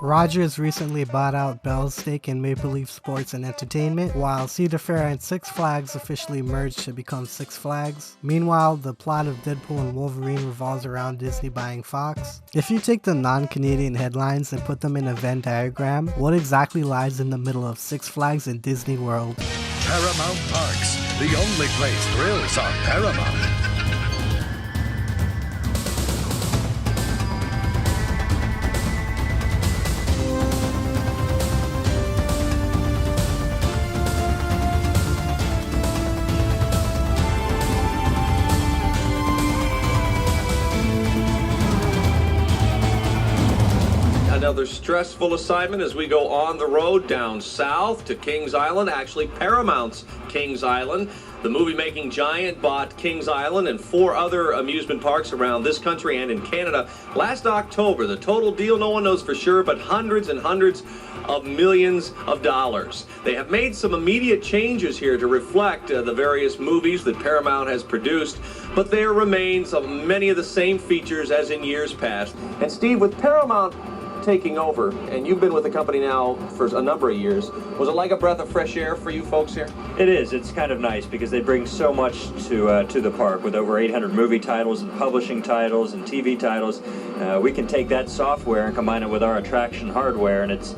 Rogers recently bought out Bell's stake in Maple Leaf Sports and Entertainment, while Cedar and Six Flags officially merged to become Six Flags. Meanwhile, the plot of Deadpool and Wolverine revolves around Disney buying Fox. If you take the non-Canadian headlines and put them in a Venn diagram, what exactly lies in the middle of Six Flags and Disney World? Paramount Parks, the only place thrills are paramount. Another stressful assignment as we go on the road down south to Kings Island, actually Paramount's Kings Island. The movie-making giant bought Kings Island and 4 other amusement parks around this country and in Canada last October. The total deal, no one knows for sure, but hundreds and hundreds of millions of dollars. They have made some immediate changes here to reflect the various movies that Paramount has produced, but there remains many of the same features as in years past. And Steve, with Paramount taking over, and you've been with the company now for a number of years, was it like a breath of fresh air for you folks here? It is. It's kind of nice because they bring so much to the park with over 800 movie titles and publishing titles and TV titles. We can take that software and combine it with our attraction hardware, and it's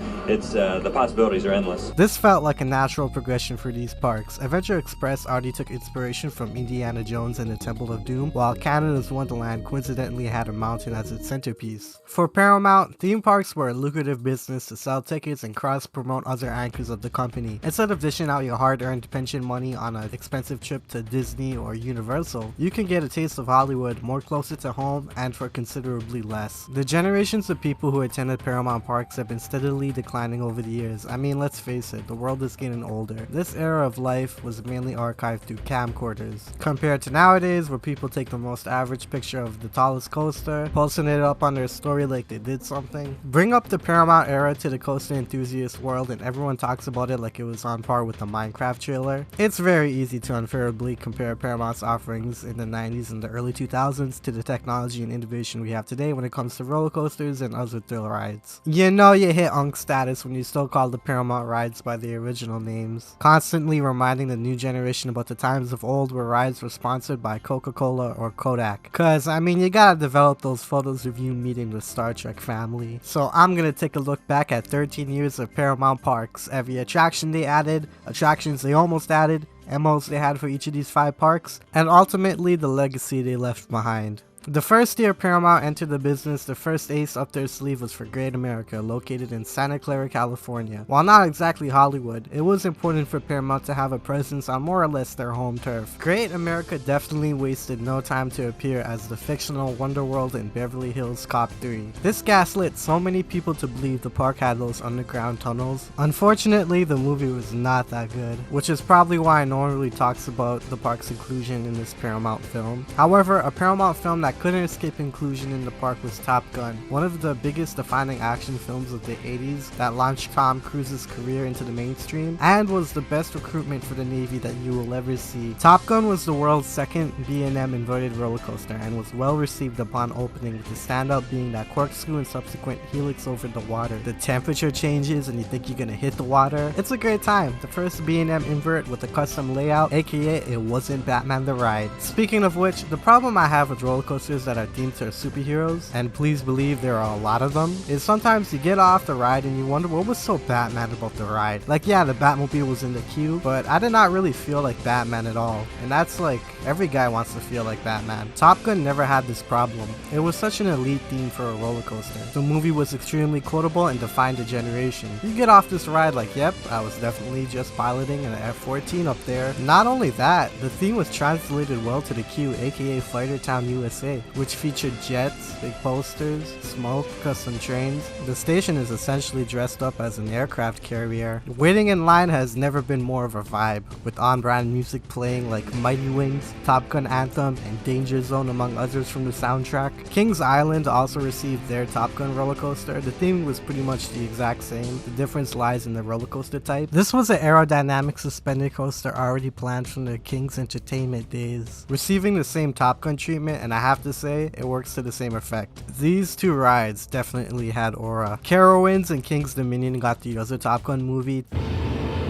the possibilities are endless. This felt like a natural progression for these parks. Adventure Express already took inspiration from Indiana Jones and the Temple of Doom, while Canada's Wonderland coincidentally had a mountain as its centerpiece. For Paramount, theme parks were a lucrative business to sell tickets and cross-promote other anchors of the company. Instead of dishing out your hard-earned pension money on an expensive trip to Disney or Universal, you can get a taste of Hollywood more closer to home and for considerably less. The generations of people who attended Paramount parks have been steadily declining over the years. I mean, let's face it, the world is getting older. This era of life was mainly archived through camcorders, compared to nowadays where people take the most average picture of the tallest coaster, posting it up on their story like they did something. Bring up the Paramount era to the coaster enthusiast world and everyone talks about it like it was on par with the Minecraft trailer. It's very easy to unfairly compare Paramount's offerings in the 90s and the early 2000s to the technology and innovation we have today when it comes to roller coasters and other thrill rides. You know you hit unk status when you still call the Paramount rides by their original names, constantly reminding the new generation about the times of old where rides were sponsored by Coca-Cola or Kodak. Cause I mean, you gotta develop those photos of you meeting the Star Trek family. So I'm gonna take a look back at 13 years of Paramount parks, every attraction they added, attractions they almost added, MOs they had for each of these 5 parks, and ultimately the legacy they left behind. The first year Paramount entered the business, the first ace up their sleeve was for Great America, located in Santa Clara, California. While not exactly Hollywood, it was important for Paramount to have a presence on more or less their home turf. Great America definitely wasted no time to appear as the fictional Wonderworld in Beverly Hills Cop 3. This gaslit so many people to believe the park had those underground tunnels. Unfortunately, the movie was not that good, which is probably why no one really talks about the park's inclusion in this Paramount film. However, a Paramount film that couldn't escape inclusion in the park was Top Gun, one of the biggest defining action films of the 80s that launched Tom Cruise's career into the mainstream and was the best recruitment for the Navy that you will ever see. Top Gun was the world's second B&M inverted roller coaster and was well received upon opening, with the standout being that corkscrew and subsequent helix over the water. The temperature changes and you think you're gonna hit the water. It's a great time. The first B&M invert with a custom layout, aka it wasn't Batman the Ride. Speaking of which, the problem I have with roller coasters that are themed to superheroes, and please believe there are a lot of them, is sometimes you get off the ride and you wonder what was so Batman about the ride. Like, yeah, the Batmobile was in the queue, but I did not really feel like Batman at all. And that's like, every guy wants to feel like Batman. Top Gun never had this problem. It was such an elite theme for a roller coaster. The movie was extremely quotable and defined a generation. You get off this ride like, yep, I was definitely just piloting an F-14 up there. Not only that, the theme was translated well to the queue, aka Fighter Town USA, which featured jets, big posters, smoke, custom trains. The station is essentially dressed up as an aircraft carrier. Waiting in line has never been more of a vibe, with on-brand music playing like Mighty Wings, Top Gun Anthem, and Danger Zone among others from the soundtrack. Kings Island also received their Top Gun roller coaster. The theme was pretty much the exact same. The difference lies in the roller coaster type. This was an aerodynamic suspended coaster already planned from the Kings Entertainment days, receiving the same Top Gun treatment, and I have have to say, it works to the same effect. These two rides definitely had aura. Carowinds and King's Dominion got the other Top Gun movie.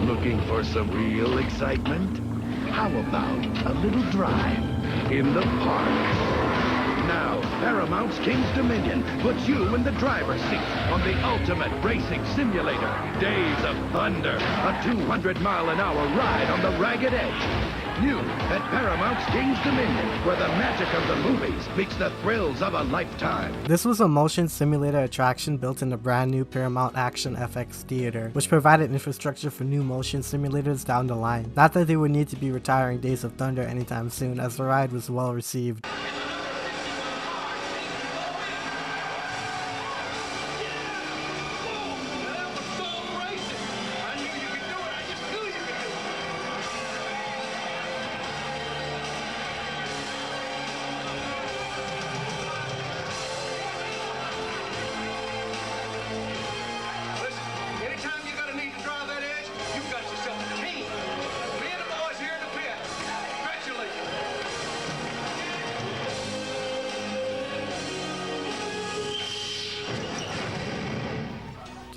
Looking for some real excitement? How about a little drive in the park? Now, Paramount's King's Dominion puts you in the driver's seat on the ultimate racing simulator. Days of Thunder, a 200-mile-an-hour ride on the Ragged Edge. New at Paramount's King's Dominion, where the magic of the movies meets the thrills of a lifetime. This was a motion simulator attraction built in the brand new Paramount Action FX theater, which provided infrastructure for new motion simulators down the line. Not that they would need to be retiring Days of Thunder anytime soon, as the ride was well received.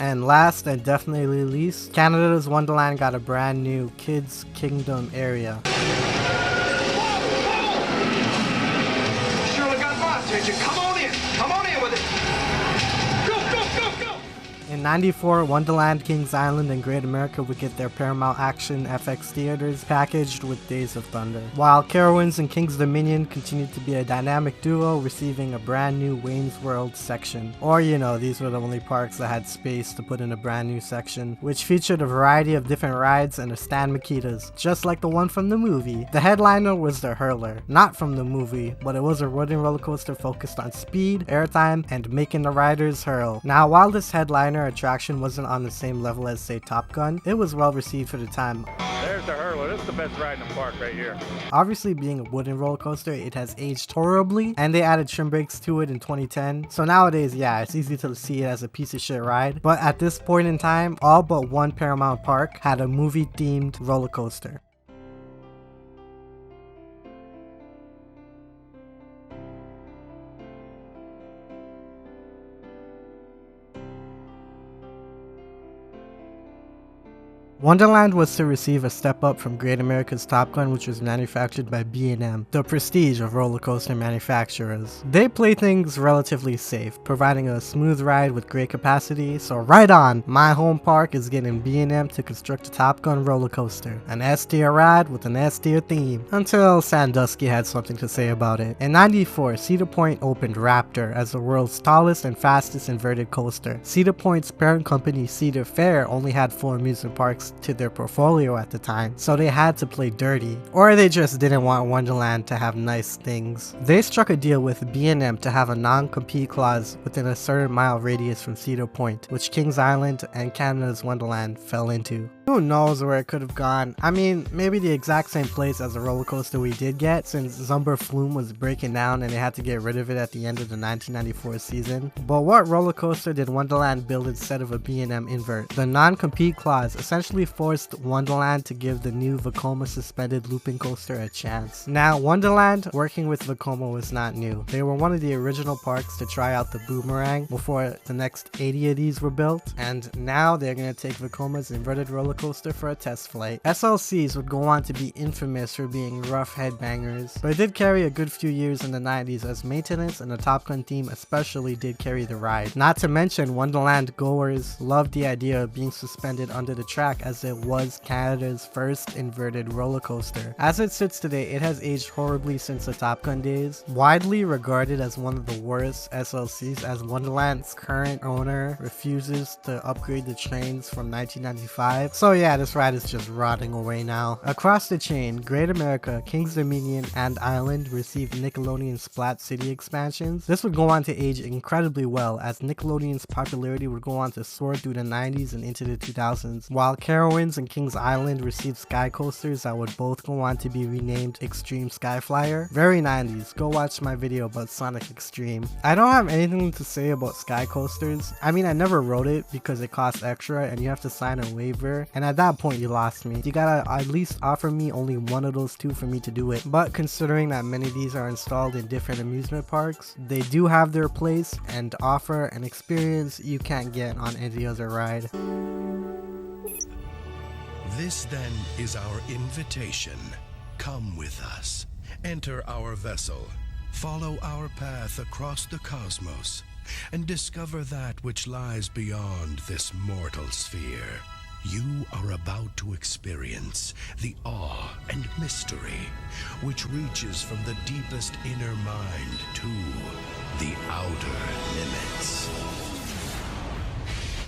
And last and definitely least, Canada's Wonderland got a brand new Kids Kingdom area. Surely got my attention. Come on in with it. Go, go, go, go. In '94, Wonderland, Kings Island, and Great America would get their Paramount Action FX theaters packaged with Days of Thunder, while Carowinds and King's Dominion continued to be a dynamic duo, receiving a brand new Wayne's World section. Or, you know, these were the only parks that had space to put in a brand new section, which featured a variety of different rides and a Stan Makitas, just like the one from the movie. The headliner was the Hurler, not from the movie, but it was a wooden roller coaster focused on speed, airtime, and making the riders hurl. Now, while this headliner attraction wasn't on the same level as, say, Top Gun, it was well received for the time. There's the Hurler. This is the best ride in the park right here. Obviously, being a wooden roller coaster, it has aged horribly, and they added trim brakes to it in 2010. So nowadays, yeah, it's easy to see it as a piece of shit ride. But at this point in time, all but one Paramount park had a movie-themed roller coaster. Wonderland was to receive a step up from Great America's Top Gun, which was manufactured by B&M, the prestige of roller coaster manufacturers. They play things relatively safe, providing a smooth ride with great capacity, so right on, my home park is getting B&M to construct a Top Gun roller coaster, an S-tier ride with an S-tier theme, until Sandusky had something to say about it. In '94, Cedar Point opened Raptor as the world's tallest and fastest inverted coaster. Cedar Point's parent company Cedar Fair only had 4 amusement parks to their portfolio at the time, so they had to play dirty. Or they just didn't want Wonderland to have nice things. They struck a deal with B&M to have a non-compete clause within a certain mile radius from Cedar Point, which Kings Island and Canada's Wonderland fell into. Who knows where it could have gone? I mean, maybe the exact same place as the roller coaster we did get, since Zumber Flume was breaking down and they had to get rid of it at the end of the 1994 season. But what roller coaster did Wonderland build instead of a B&M invert? The non-compete clause essentially forced Wonderland to give the new Vekoma suspended looping coaster a chance. Now, Wonderland working with Vekoma was not new. They were one of the original parks to try out the Boomerang before the next 80 of these were built, and now they're going to take Vekoma's inverted roller coaster for a test flight. SLCs would go on to be infamous for being rough headbangers, but it did carry a good few years in the 90s as maintenance and the Top Gun theme especially did carry the ride. Not to mention, Wonderland goers loved the idea of being suspended under the track, as it was Canada's first inverted roller coaster. As it sits today, it has aged horribly since the Top Gun days, widely regarded as one of the worst SLCs, as Wonderland's current owner refuses to upgrade the trains from 1995. So yeah, this ride is just rotting away now. Across the chain, Great America, Kings Dominion, and Island received Nickelodeon Splat City expansions. This would go on to age incredibly well, as Nickelodeon's popularity would go on to soar through the 90s and into the 2000s, while Carowinds and Kings Island received sky coasters that would both go on to be renamed Extreme Skyflyer. Very 90s, go watch my video about Sonic Extreme. I don't have anything to say about sky coasters. I mean, I never rode it because it costs extra and you have to sign a waiver, and at that point you lost me. You gotta at least offer me only one of those two for me to do it. But considering that many of these are installed in different amusement parks, they do have their place and offer an experience you can't get on any other ride. This then is our invitation. Come with us. Enter our vessel. Follow our path across the cosmos and discover that which lies beyond this mortal sphere. You are about to experience the awe and mystery which reaches from the deepest inner mind to the outer limits.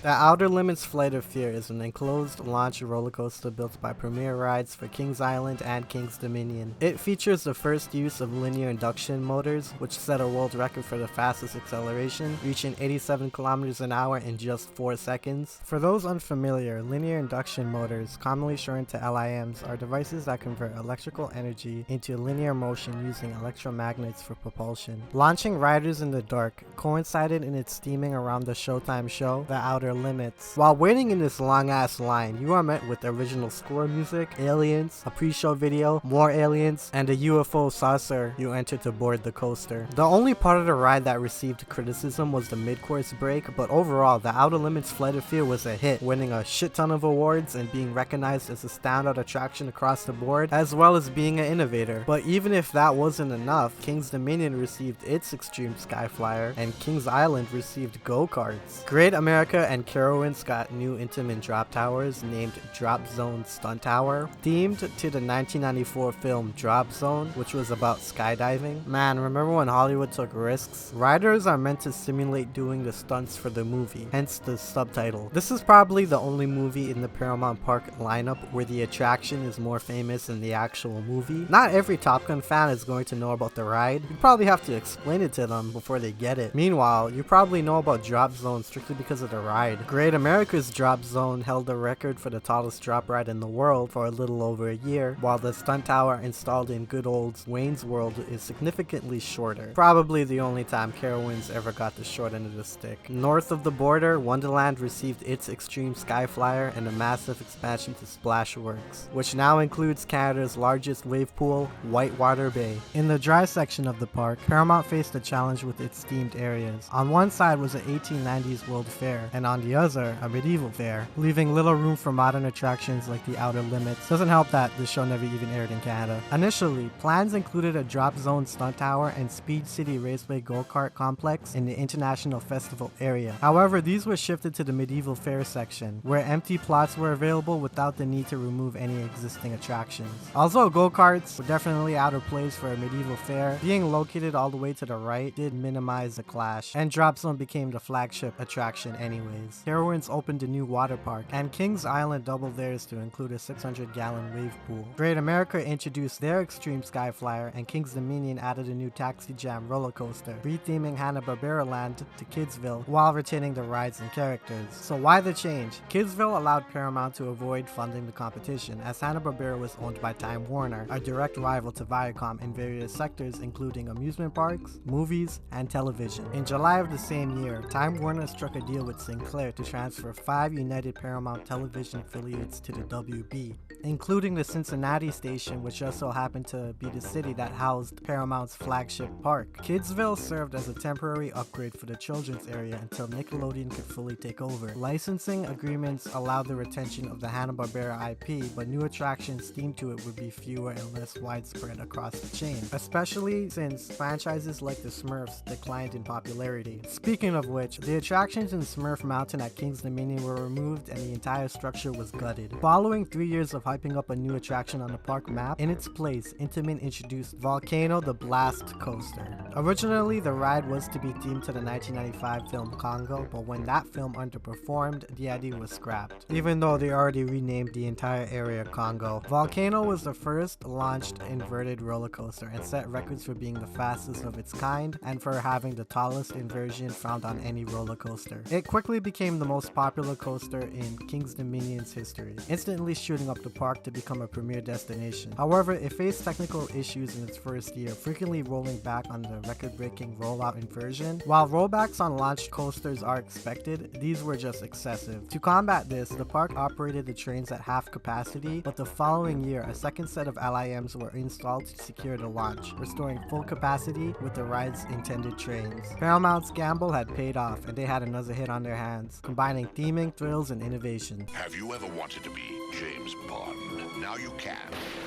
The Outer Limits Flight of Fear is an enclosed launch roller coaster built by Premier Rides for Kings Island and Kings Dominion. It features the first use of linear induction motors, which set a world record for the fastest acceleration, reaching 87 kilometers an hour in just 4 seconds. For those unfamiliar, linear induction motors, commonly shortened to LIMs, are devices that convert electrical energy into linear motion using electromagnets for propulsion. Launching riders in the dark coincided in its theming around the Showtime show, The Outer Limits. While waiting in this long ass line, you are met with original score music, aliens, a pre-show video, more aliens, and a UFO saucer you enter to board the coaster. The only part of the ride that received criticism was the mid-course break, but overall, the Outer Limits Flight of Fear was a hit, winning a shit ton of awards and being recognized as a standout attraction across the board, as well as being an innovator. But even if that wasn't enough, Kings Dominion received its Extreme Skyflyer, and Kings Island received go-karts. Great America and Carowinds got new Intamin drop towers named Drop Zone Stunt Tower, themed to the 1994 film Drop Zone, which was about skydiving. Man, remember when Hollywood took risks? Riders are meant to simulate doing the stunts for the movie, hence the subtitle. This is probably the only movie in the Paramount Park lineup where the attraction is more famous than the actual movie. Not every Top Gun fan is going to know about the ride. You probably have to explain it to them before they get it. Meanwhile, you probably know about Drop Zone strictly because of the ride. Great America's Drop Zone held the record for the tallest drop ride in the world for a little over a year, while the stunt tower installed in good old Wayne's World is significantly shorter. Probably the only time Carowinds ever got the short end of the stick. North of the border, Wonderland received its Extreme Skyflyer and a massive expansion to Splashworks, which now includes Canada's largest wave pool, Whitewater Bay. In the dry section of the park, Paramount faced a challenge with its themed areas. On one side was the 1890s World Fair, and on the other, a medieval fair, leaving little room for modern attractions like the Outer Limits. Doesn't help that the show never even aired in Canada. Initially, plans included a Drop Zone Stunt Tower and Speed City Raceway Go-Kart Complex in the International Festival area. However, these were shifted to the medieval fair section, where empty plots were available without the need to remove any existing attractions. Although go-karts were definitely out of place for a medieval fair, being located all the way to the right did minimize the clash, and Drop Zone became the flagship attraction anyways. Carowinds opened a new water park, and Kings Island doubled theirs to include a 600-gallon wave pool. Great America introduced their Extreme Skyflyer, and Kings Dominion added a new Taxi Jam roller coaster, retheming Hanna-Barbera Land to Kidsville while retaining the rides and characters. So why the change? Kidsville allowed Paramount to avoid funding the competition, as Hanna-Barbera was owned by Time Warner, a direct rival to Viacom in various sectors including amusement parks, movies, and television. In July of the same year, Time Warner struck a deal with Sinclair to transfer 5 United Paramount television affiliates to the WB, including the Cincinnati station, which just so happened to be the city that housed Paramount's flagship park. Kidsville served as a temporary upgrade for the children's area until Nickelodeon could fully take over. Licensing agreements allowed the retention of the Hanna-Barbera IP, but new attractions themed to it would be fewer and less widespread across the chain, especially since franchises like the Smurfs declined in popularity. Speaking of which, the attractions in Smurf Mountain at Kings Dominion were removed and the entire structure was gutted. Following 3 years of hyping up a new attraction on the park map, in its place, Intamin introduced Volcano the Blast Coaster. Originally, the ride was to be themed to the 1995 film Congo, but when that film underperformed, the idea was scrapped. Even though they already renamed the entire area Congo, Volcano was the first launched inverted roller coaster and set records for being the fastest of its kind and for having the tallest inversion found on any roller coaster. It quickly became became the most popular coaster in King's Dominion's history, instantly shooting up the park to become a premier destination. However, it faced technical issues in its first year, frequently rolling back on the record-breaking rollout inversion. While rollbacks on launched coasters are expected, these were just excessive. To combat this, the park operated the trains at half capacity, but the following year, a second set of LIMs were installed to secure the launch, restoring full capacity with the ride's intended trains. Paramount's gamble had paid off, and they had another hit on their hands, combining theming, thrills, and innovation. Have you ever wanted to be James Bond? Now you can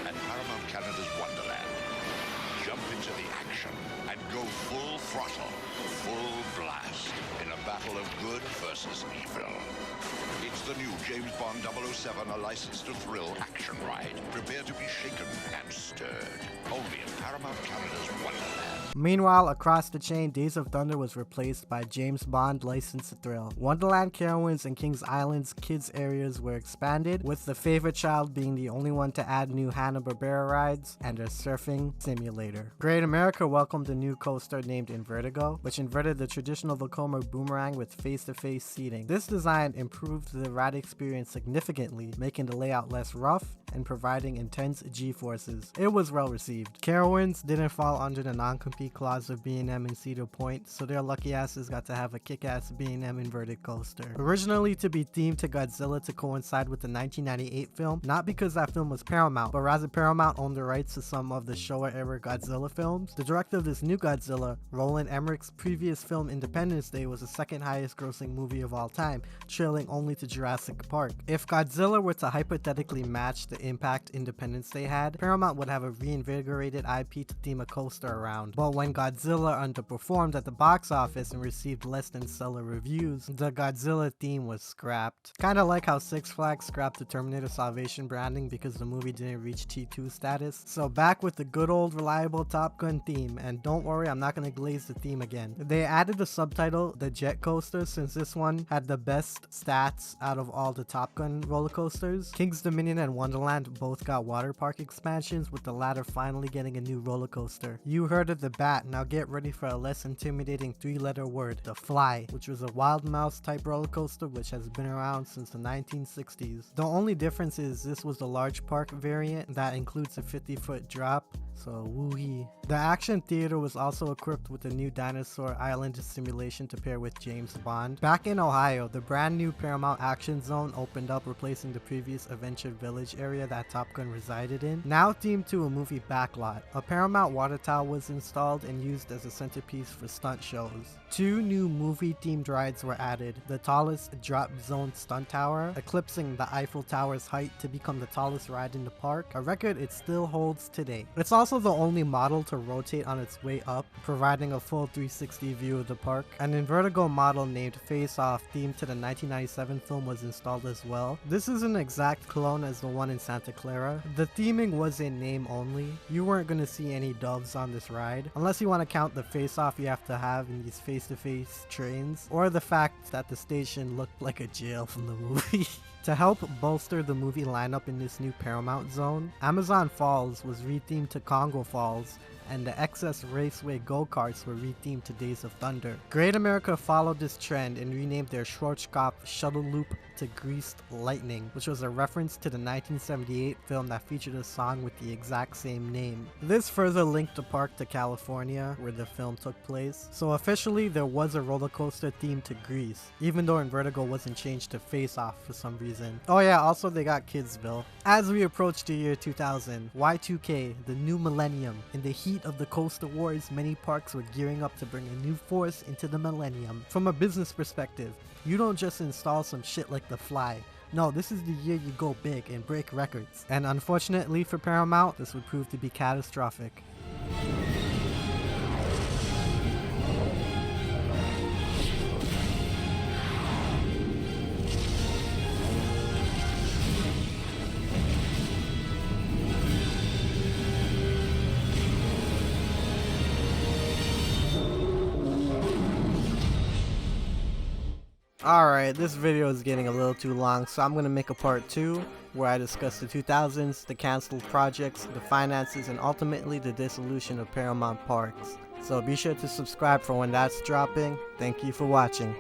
at Paramount Canada's Wonderland. Jump into the action and go full throttle, full blast in a battle of good versus evil. It's the new James Bond 007, a license to thrill action ride. Prepare to be shaken and stirred. Only in Paramount Canada's Wonderland. Meanwhile, across the chain, Days of Thunder was replaced by James Bond License to Thrill. Wonderland, Carowinds, and Kings Island's kids areas were expanded, with the favorite child being the only one to add new Hanna-Barbera rides and a surfing simulator. Great America welcomed a new coaster named Invertigo, which inverted the traditional Volcano boomerang with face-to-face seating. This design improved the ride experience significantly, making the layout less rough and providing intense G-forces. It was well received. Carowinds didn't fall under the non-compete clause of B&M and Cedar Point, so their lucky asses got to have a kick-ass B&M inverted coaster. Originally to be themed to Godzilla to coincide with the 1998 film, not because that film was Paramount, but rather Paramount owned the rights to some of the Showa-era Godzilla films. The director of this new Godzilla, Roland Emmerich's previous film Independence Day, was the second highest grossing movie of all time, trailing only to Jurassic Park. If Godzilla were to hypothetically match the impact Independence Day had, Paramount would have a reinvigorated IP to theme a coaster around. But when Godzilla underperformed at the box office and received less than stellar reviews, the Godzilla theme was scrapped. Kinda like how Six Flags scrapped the Terminator Salvation branding because the movie didn't reach T2 status. So back with the good old reliable Top Gun theme, and don't worry, I'm not gonna glaze the theme again. They added the subtitle, The Jet Coaster, since this one had the best stats out of all the Top Gun roller coasters. King's Dominion and Wonderland both got water park expansions, with the latter finally getting a new roller coaster. You heard of the bat, now get ready for a less intimidating three-letter word, the Fly, which was a wild mouse type roller coaster which has been around since the 1960s. The only difference is this was the large park variant that includes a 50-foot drop, so woohoo. The Action Theater was also equipped with a new Dinosaur Island simulation to pair with James Bond. Back in Ohio, the brand new Paramount Action Zone opened up, replacing the previous Adventure Village area that Top Gun resided in. Now themed to a movie backlot, a Paramount water tower was installed and used as a centerpiece for stunt shows. Two new movie-themed rides were added, the tallest drop zone stunt tower, eclipsing the Eiffel Tower's height to become the tallest ride in the park, a record it still holds today. It's also the only model to rotate on its way up, providing a full 360 view of the park. An Invertigo model named Face Off, themed to the 1997 film, was installed as well. This is an exact clone as the one in Santa Clara. The theming was in name only. You weren't going to see any doves on this ride, unless you want to count the face-off you have to have in these face-to-face trains, or the fact that the station looked like a jail from the movie. To help bolster the movie lineup in this new Paramount zone, Amazon Falls was rethemed to Congo Falls, and the Excess Raceway go-karts were rethemed to Days of Thunder. Great America followed this trend and renamed their Schwarzkopf shuttle loop to Greased Lightning, which was a reference to the 1978 film that featured a song with the exact same name. This further linked the park to California, where the film took place. So officially, there was a roller coaster themed to Grease, even though Invertigo wasn't changed to Face Off for some reason. Oh yeah, also they got Kidsville. As we approach the year 2000, Y2K, the new millennium, in the heat of the coaster wars, many parks were gearing up to bring a new force into the millennium. From a business perspective, you don't just install some shit like the Fly. No, this is the year you go big and break records. And unfortunately for Paramount, this would prove to be catastrophic. Alright, this video is getting a little too long, so I'm going to make a part 2 where I discuss the 2000s, the cancelled projects, the finances, and ultimately the dissolution of Paramount Parks. So be sure to subscribe for when that's dropping. Thank you for watching.